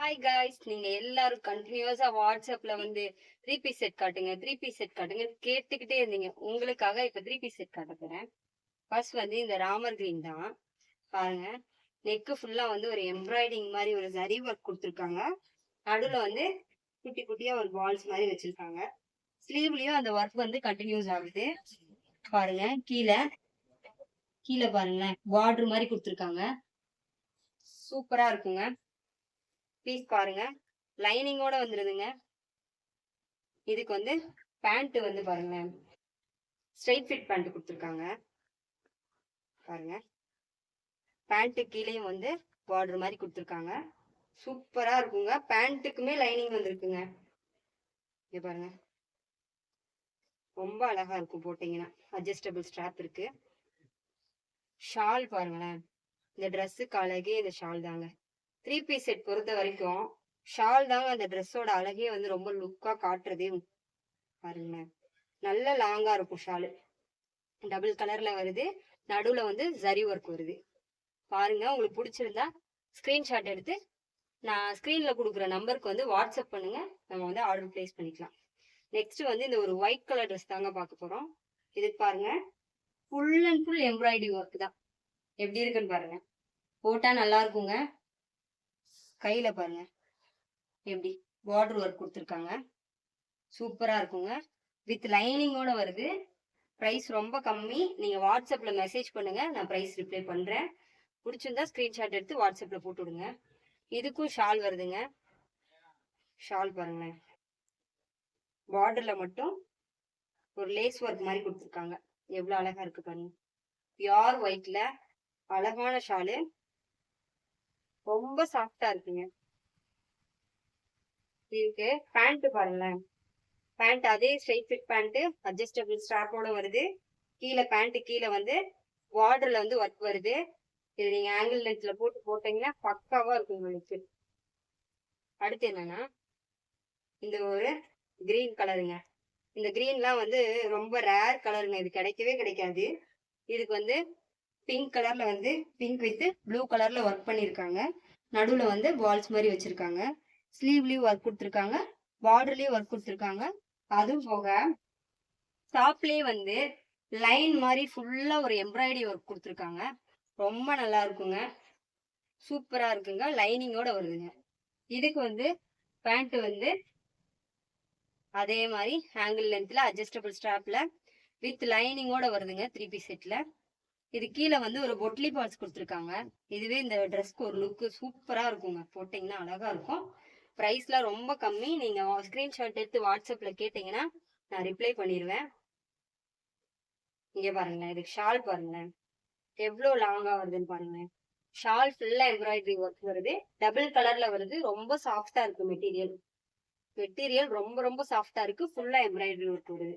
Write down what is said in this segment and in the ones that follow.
Hi guys, நீங்க எல்லாரும் கண்டினியூஸா வாட்ஸ்அப்ல வந்து த்ரீ பீஸ் செட் காட்டுங்க, த்ரீ பீஸ் செட் காட்டுங்க கேட்டுக்கிட்டே இருந்தீங்க. உங்களுக்காக இப்ப த்ரீ பீஸ் செட் காட்ட போறேன். ஃபர்ஸ்ட் வந்து இந்த ராமர் கிரீன் தான். பாருங்க, நெக்கு ஃபுல்லா வந்து ஒரு எம்ப்ராய்டிங் மாதிரி ஒரு ஜரி ஒர்க் கொடுத்துருக்காங்க. நடுவுல வந்து குட்டி குட்டியா ஒரு பால்ஸ் மாதிரி வச்சிருக்காங்க. ஸ்லீவ்லயும் அந்த ஒர்க் வந்து கண்டினியூஸ் ஆகுது. பாருங்க, கீழே கீழே பாருங்களேன், பார்டர் மாதிரி கொடுத்துருக்காங்க. சூப்பரா இருக்குங்க. பீஸ் பாருங்க, லைனிங்கோட வந்துருதுங்க. இதுக்கு வந்து பேண்ட் வந்து பாருங்களேன், ஸ்ட்ரைட் ஃபிட் பேண்ட் கொடுத்துருக்காங்க. பாருங்க, பேண்ட் கீழேயும் வந்து பார்டர் மாதிரி கொடுத்துருக்காங்க. சூப்பரா இருக்குங்க. பேண்ட்டுக்குமே லைனிங் வந்துருக்குங்க. இங்க பாருங்க, ரொம்ப அழகா இருக்கும் போட்டீங்கன்னா. அட்ஜஸ்டபிள் ஸ்ட்ராப் இருக்கு. ஷால் பாருங்களேன், இந்த ட்ரெஸ்ஸுக்கு அழகே இந்த ஷால் தாங்க. த்ரீ பீஸ் செட் பொறுத்த வரைக்கும் ஷால் தாங்க அந்த ட்ரெஸ்ஸோட அழகே வந்து ரொம்ப லுக்கா காட்டுறதே. பாருங்களேன், நல்ல லாங்கா இருக்கும் ஷாலு. டபுள் கலர்ல வருது, நடுவுல வந்து ஜரி ஒர்க் வருது. பாருங்க, உங்களுக்கு பிடிச்சிருந்தா ஸ்கிரீன்ஷாட் எடுத்து நான் ஸ்கிரீன்ல கொடுக்குற நம்பருக்கு வந்து வாட்ஸ்அப் பண்ணுங்க. நம்ம வந்து ஆர்டர் பிளேஸ் பண்ணிக்கலாம். நெக்ஸ்ட் வந்து இந்த ஒரு ஒயிட் கலர் ட்ரெஸ் தாங்க பார்க்க போறோம். இதுக்கு பாருங்க, full and full embroidery work தான். எப்படி இருக்குன்னு பாருங்க, போட்டா நல்லா இருக்குங்க. கையில பாருங்க எப்படி பார்டர் ஒர்க் கொடுத்துருக்காங்க. சூப்பரா இருக்குங்க. வித் லைனிங்கோட வருது. பிரைஸ் ரொம்ப கம்மி. நீங்க வாட்ஸ்அப்ல மெசேஜ் பண்ணுங்க, நான் பிரைஸ் ரிப்ளை பண்றேன். பிடிச்சிருந்தா ஸ்கிரீன்ஷாட் எடுத்து வாட்ஸ்அப்ல போட்டு விடுங்க. இதுக்கும் ஷால் வருதுங்க. ஷால் பாருங்களேன், பார்டர்ல மட்டும் ஒரு லேஸ் ஒர்க் மாதிரி கொடுத்துருக்காங்க. எவ்வளவு அழகா இருக்கு பாருங்க. பியூர் ஒயிட்ல அழகான ஷாலு, ரொம்ப சாஃப்டா இருக்குங்க. இதுக்கு பேண்ட் பாருங்களேன், பேண்ட் அதே ஸ்ட்ரைட் ஃபிட் பேண்ட், அட்ஜஸ்டபிள் ஸ்ட்ராப்போட வருது. கீழே பேண்ட் கீழே வந்து பார்டர்ல வந்து ஒர்க் வருது. இது நீங்க ஆங்கிள் லென்த்ல போட்டீங்கன்னா பக்காவா இருக்கும் உங்களுக்கு. அடுத்து என்னன்னா, இந்த ஒரு கிரீன் கலருங்க. இந்த கிரீன்லாம் வந்து ரொம்ப ரேர் கலருங்க. இது கிடைக்கவே கிடைக்காது. இதுக்கு வந்து பிங்க் கலர்ல வந்து பிங்க் வித் ப்ளூ கலர்ல ஒர்க் பண்ணிருக்காங்க. நடுவுல வந்து பால்ஸ் மாதிரி வச்சிருக்காங்க. ஸ்லீவ்லயும் ஒர்க் கொடுத்துருக்காங்க, பார்டர்லயும் ஒர்க் கொடுத்துருக்காங்க. அதுவும் போக டாப்லயே வந்து லைன் மாதிரி ஃபுல்லா ஒரு எம்ப்ராய்டரி ஒர்க் கொடுத்துருக்காங்க. ரொம்ப நல்லா இருக்குங்க. சூப்பரா இருக்குங்க. லைனிங்கோட வருதுங்க. இதுக்கு வந்து பேண்ட் வந்து அதே மாதிரி ஆங்கிள் லென்த்ல அட்ஜஸ்டபிள் ஸ்ட்ராப்ல வித் லைனிங்கோட வருதுங்க. த்ரீ பீஸ் செட்ல இது கீழே வந்து ஒரு பொட்லி பால்ஸ் கொடுத்துருக்காங்க. இதுவே இந்த ட்ரெஸ்க்கு ஒரு லுக்கு சூப்பரா இருக்குங்க. போட்டீங்கன்னா அழகா இருக்கும். பிரைஸ்லாம் ரொம்ப கம்மி. நீங்க ஸ்கிரீன்ஷாட் எடுத்து வாட்ஸ்அப்ல கேட்டீங்கன்னா நான் ரிப்ளை பண்ணிடுவேன். இங்க பாருங்களேன், இதுக்கு ஷால் பாருங்களேன், எவ்வளவு லாங்கா வருதுன்னு பாருங்களேன். ஷால் ஃபுல்லா எம்ப்ராய்டரி ஒர்க் வருது. டபுள் கலர்ல வருது. ரொம்ப சாஃப்டா இருக்கு மெட்டீரியல். மெட்டீரியல் ரொம்ப ரொம்ப சாஃப்டா இருக்கு. ஃபுல்லா எம்ப்ராய்டரி ஒர்க் வருது.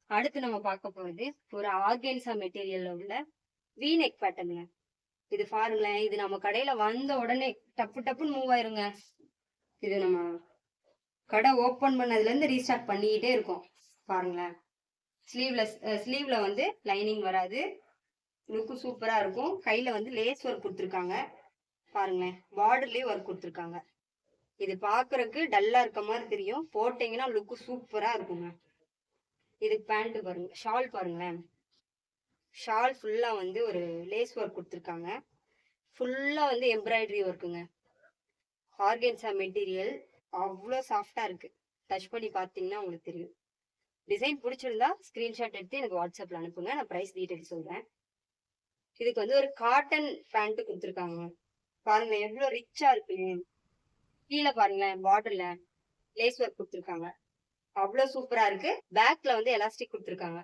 அடுத்து நம்ம பார்க்க போறது ஒரு ஆர்கன்சா மெட்டீரியல்ல உள்ள வி நெக் பேட்டர்னுங்க. இது பாருங்களேன், இது நம்ம கடையில வந்த உடனே டப்பு டப்புன்னு மூவ் ஆயிருங்க. இது நம்ம கடை ஓபன் பண்ணதுல இருந்து ரீஸ்டார்ட் பண்ணிக்கிட்டே இருக்கோம். பாருங்களேன், ஸ்லீவ்ல வந்து லைனிங் வராது. லுக்கு சூப்பரா இருக்கும். கையில வந்து லேஸ் ஒர்க் கொடுத்துருக்காங்க. பாருங்களேன், பார்டர்லயே ஒர்க் கொடுத்துருக்காங்க. இது பாக்குறதுக்கு டல்லா இருக்க மாதிரி தெரியும், போட்டீங்கன்னா லுக்கு சூப்பரா இருக்குங்க. இது பேண்ட் பாருங்க, ஷால் பாருங்களேன். ஷால் ஃபுல்லா வந்து ஒரு லேஸ் ஒர்க் கொடுத்துருக்காங்க. ஃபுல்லா வந்து எம்ப்ராய்டரி ஒர்க்குங்க. ஆர்கன்சா மெட்டீரியல் அவ்வளோ சாஃப்டா இருக்கு. டச் பண்ணி பார்த்தீங்கன்னா உங்களுக்கு தெரியும். டிசைன் பிடிச்சிருந்தா ஸ்கிரீன்ஷாட் எடுத்து எனக்கு வாட்ஸ்அப்ல அனுப்புங்க, நான் பிரைஸ் டீடைல் சொல்றேன். இதுக்கு வந்து ஒரு காட்டன் பேண்ட் கொடுத்துருக்காங்க. பாருங்க எவ்வளவு ரிச்சா இருக்கு. கீழே பாருங்களேன், பார்டர்ல லேஸ் ஒர்க் கொடுத்துருக்காங்க. அவ்வளவு சூப்பரா இருக்கு. பேக்ல வந்து எலாஸ்டிக் கொடுத்துருக்காங்க.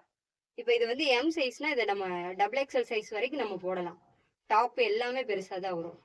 இப்ப இது வந்து எம் சைஸ்னா இதை நம்ம டபுள் எக்ஸ்எல் சைஸ் வரைக்கும் நம்ம போடலாம். டாப் எல்லாமே பெருசா தான் வரும்.